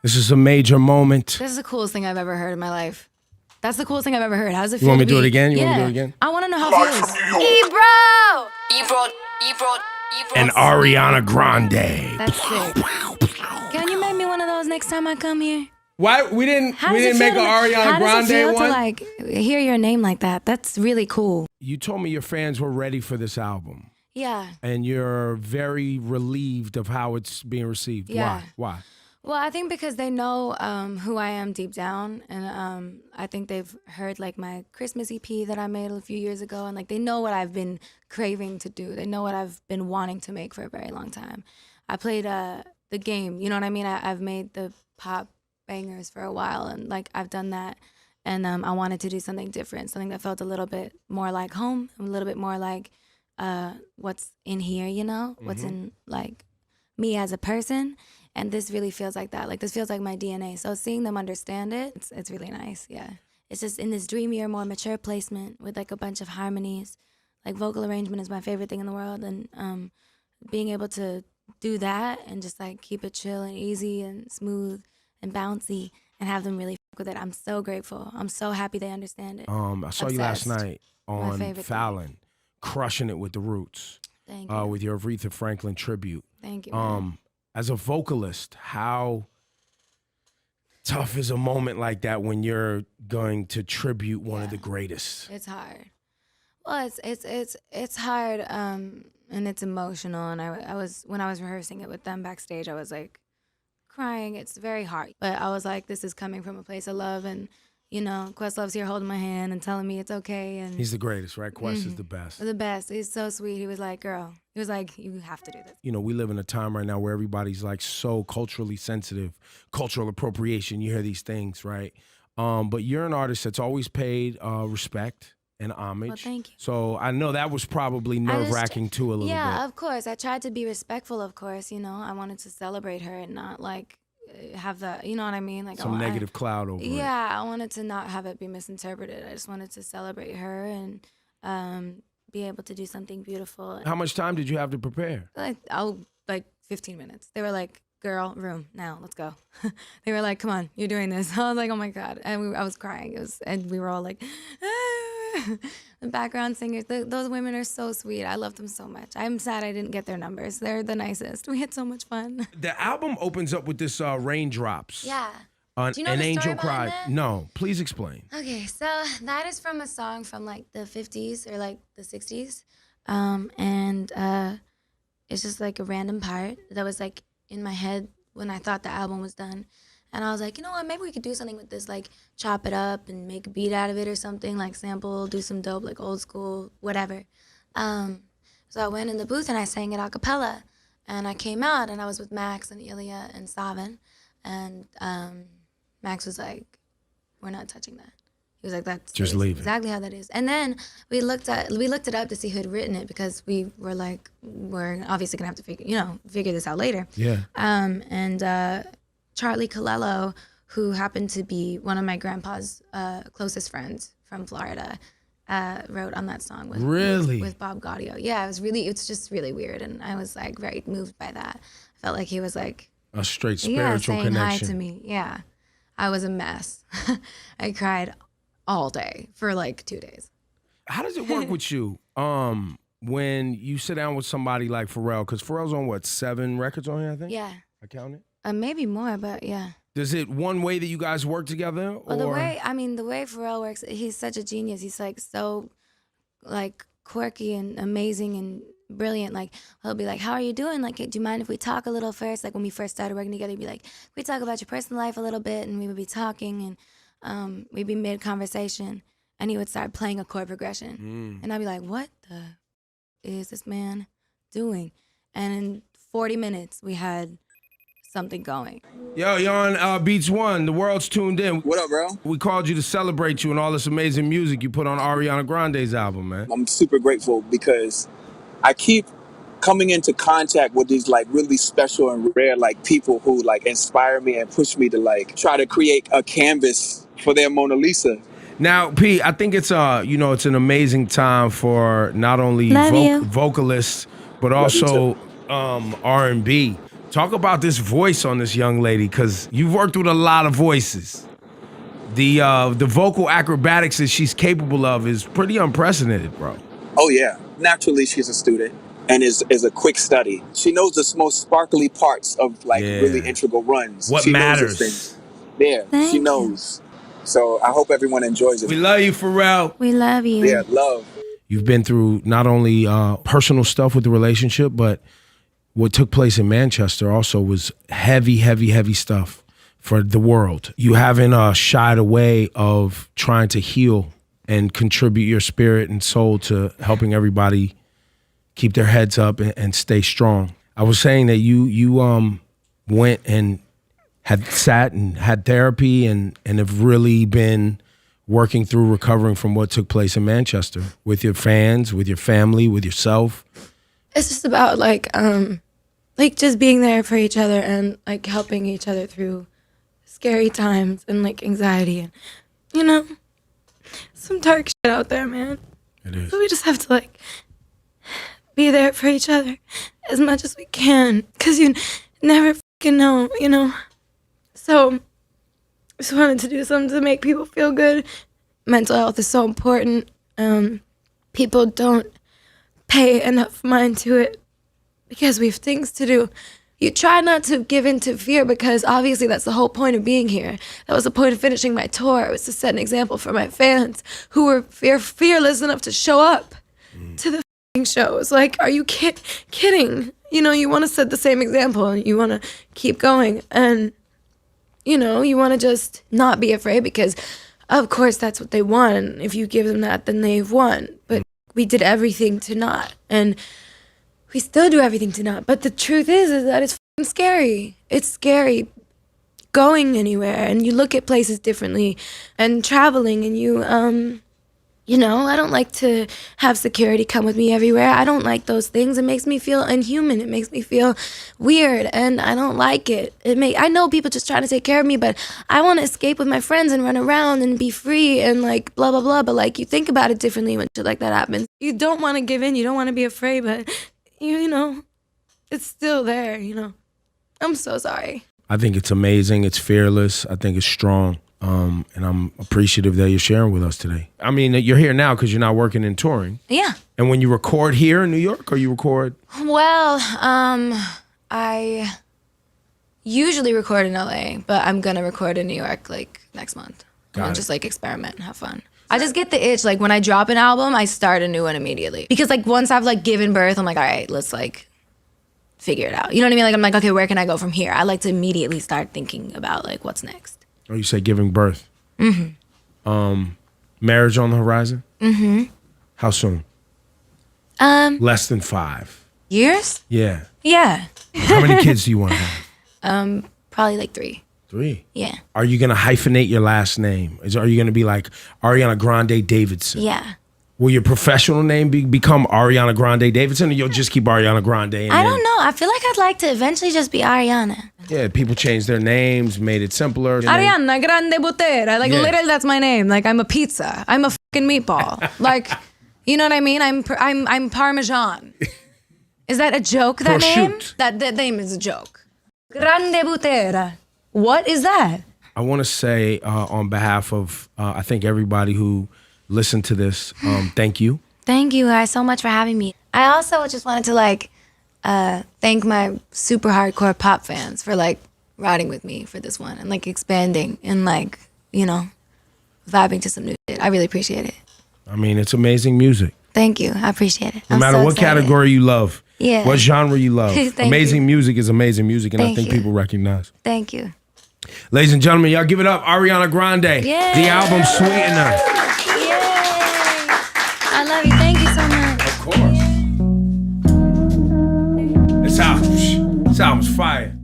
This is a major moment. This is the coolest thing I've ever heard in my life. That's the coolest thing I've ever heard. How does it feel? You want me to do be, it again? You yeah. want me to do it again? I want to know how it feels. Ebro! And Ariana Grande. That's sick. Can you make me one of those next time I come here? Why we didn't make an Ariana Grande one? How does it feel one? to like hear your name like that? That's really cool. You told me your fans were ready for this album. Yeah. And you're very relieved of how it's being received. Yeah. Why? Well, I think because they know who I am deep down, and I think they've heard like my Christmas EP that I made a few years ago, and like they know what I've been craving to do. They know what I've been wanting to make for a very long time. I played the game, you know what I mean? I've made the pop bangers for a while, and like I've done that, and I wanted to do something different, something that felt a little bit more like home, a little bit more like what's in here, you know, what's in like me as a person. And this really feels like that. Like, this feels like my DNA. So seeing them understand it, it's really nice, yeah. It's just in this dreamier, more mature placement with, like, a bunch of harmonies. Like, vocal arrangement is my favorite thing in the world. And being able to do that and just, like, keep it chill and easy and smooth and bouncy and have them really fuck with it, I'm so grateful. I'm so happy they understand it. I saw you last night on Fallon, crushing it with the Roots. Thank you. With your Aretha Franklin tribute. Thank you. As a vocalist, how tough is a moment like that when you're going to tribute one of the greatest? It's hard. Well, it's hard, and it's emotional. And I was when I was rehearsing it with them backstage, I was like crying. It's very hard, but I was like, this is coming from a place of love, and you know, Questlove's here holding my hand and telling me it's okay. And he's the greatest, right? Quest is the best. The best. He's so sweet. He was like, girl. He was like, you have to do this. You know, we live in a time right now where everybody's like so culturally sensitive, cultural appropriation. You hear these things, right? But you're an artist that's always paid respect and homage. Well, thank you. So I know that was probably nerve-wracking too a little bit. Yeah, of course. I tried to be respectful, of course. You know, I wanted to celebrate her and not like have the, you know what I mean? Like some negative cloud over it. Yeah, I wanted to not have it be misinterpreted. I just wanted to celebrate her and be able to do something beautiful. How much time did you have to prepare? Like 15 minutes. They were like, girl, room, now, let's go. They were like, come on, you're doing this. I was like, oh my God. And I was crying. And we were all like, the background singers, those women are so sweet. I love them so much. I'm sad I didn't get their numbers. They're the nicest. We had so much fun. The album opens up with this Raindrops. Yeah. Do you know An the Angel story Cried. behind that? No, please explain. Okay, so that is from a song from like the 50s or like the 60s. And it's just like a random part that was like in my head when I thought the album was done. And I was like, you know what, maybe we could do something with this, like chop it up and make a beat out of it or something, like sample, do some dope, like old school, whatever. So I went in the booth and I sang it a cappella. And I came out and I was with Max and Ilya and Savan. And Max was like, we're not touching that. He was like, that's just leave it. Exactly how that is. And then we looked it up to see who had written it because we were like, we're obviously gonna have to figure this out later. Yeah. And Charlie Colello, who happened to be one of my grandpa's closest friends from Florida, wrote on that song with Bob Gaudio. Yeah, it's just really weird, and I was like very moved by that. I felt like he was like a straight spiritual saying connection. Hi to me. Yeah, I was a mess. I cried all day for like 2 days. How does it work with you when you sit down with somebody like Pharrell? Because Pharrell's on what, 7 records on here, I think? Yeah. I counted. Maybe more, but yeah. Does it one way that you guys work together? Or? Well, the way Pharrell works, he's such a genius. He's like so like quirky and amazing and brilliant. Like he'll be like, how are you doing? Like, do you mind if we talk a little first? Like when we first started working together, he'd be like, can we talk about your personal life a little bit? And we would be talking and we'd be mid-conversation and he would start playing a chord progression. And I'd be like, what the is this man doing? And in 40 minutes, we had something going. Yo, you're on Beats One. The world's tuned in. What up, bro? We called you to celebrate you and all this amazing music you put on Ariana Grande's album, man. I'm super grateful because I keep coming into contact with these like really special and rare like people who like inspire me and push me to like try to create a canvas for their Mona Lisa. Now, P, I think it's it's an amazing time for not only vocalists but also R&B. Talk about this voice on this young lady, because you've worked with a lot of voices. The vocal acrobatics that she's capable of is pretty unprecedented, bro. Oh yeah, naturally she's a student and is a quick study. She knows the most sparkly parts of like really integral runs. What she matters? knows those things. Yeah, Thank she you. knows. So I hope everyone enjoys it. We love you, Pharrell. We love you. Yeah, love. You've been through not only personal stuff with the relationship, but what took place in Manchester also was heavy, heavy, heavy stuff for the world. You haven't shied away of trying to heal and contribute your spirit and soul to helping everybody keep their heads up and stay strong. I was saying that you went and had sat and had therapy and have really been working through recovering from what took place in Manchester with your fans, with your family, with yourself. It's just about like just being there for each other and like helping each other through scary times and like anxiety and, you know, some dark shit out there, man. It is. So we just have to like be there for each other as much as we can, because you never fucking know, you know. So just wanted to do something to make people feel good. Mental health is so important. People don't pay enough mind to it because we have things to do. You try not to give in to fear, because obviously that's the whole point of being here. That was the point of finishing my tour. It was to set an example for my fans who were fearless enough to show up to the shows. Like, are you kidding? You know, you want to set the same example and you want to keep going. And, you know, you want to just not be afraid, because of course that's what they want. And if you give them that, then they've won. But we did everything to not. And we still do everything to not. But the truth is that it's fucking scary. It's scary going anywhere, and you look at places differently and traveling, and you know, I don't like to have security come with me everywhere. I don't like those things. It makes me feel inhuman. It makes me feel weird, and I don't like it. I know people just trying to take care of me, but I want to escape with my friends and run around and be free and like blah, blah, blah. But like, you think about it differently when shit like that happens. You don't want to give in. You don't want to be afraid, but you know, it's still there, you know. I'm so sorry. I think it's amazing. It's fearless. I think it's strong. And I'm appreciative that you're sharing with us today. I mean, you're here now because you're not working and touring. Yeah. And when you record here in New York, or you record? Well, I usually record in LA, but I'm gonna record in New York like next month. And just like experiment and have fun. I just get the itch, like when I drop an album, I start a new one immediately. Because like once I've like given birth, I'm like, all right, let's like figure it out. You know what I mean? Like I'm like, okay, where can I go from here? I like to immediately start thinking about like what's next. Oh, you say giving birth. Mm-hmm. Marriage on the horizon? Mm-hmm. How soon? Less than 5. Years? Yeah. Yeah. How many kids do you want to have? Probably like 3. 3? Yeah. Are you going to hyphenate your last name? Are you going to be like Ariana Grande Davidson? Yeah. Will your professional name become Ariana Grande Davidson, or you'll just keep Ariana Grande? I don't know. I feel like I'd like to eventually just be Ariana. Yeah, people changed their names, made it simpler. Ariana Grande Botera. Like literally, that's my name. Like I'm a pizza. I'm a fucking meatball. Like, you know what I mean? I'm Parmesan. Is that a joke? That name? That name is a joke. Grande Botera. What is that? I want to say on behalf of I think everybody who listened to this, thank you. Thank you guys so much for having me. I also just wanted to like thank my super hardcore pop fans for like riding with me for this one and like expanding and like, you know, vibing to some new shit. I really appreciate it. I mean, it's amazing music. Thank you. I appreciate it. No matter what category you love, what genre you love, amazing music is amazing music, and I think people recognize. Thank you. Ladies and gentlemen, y'all give it up, Ariana Grande. Yay. The album Sweetener. Yay! I love you. Thank you so much. Of course. This album's fire.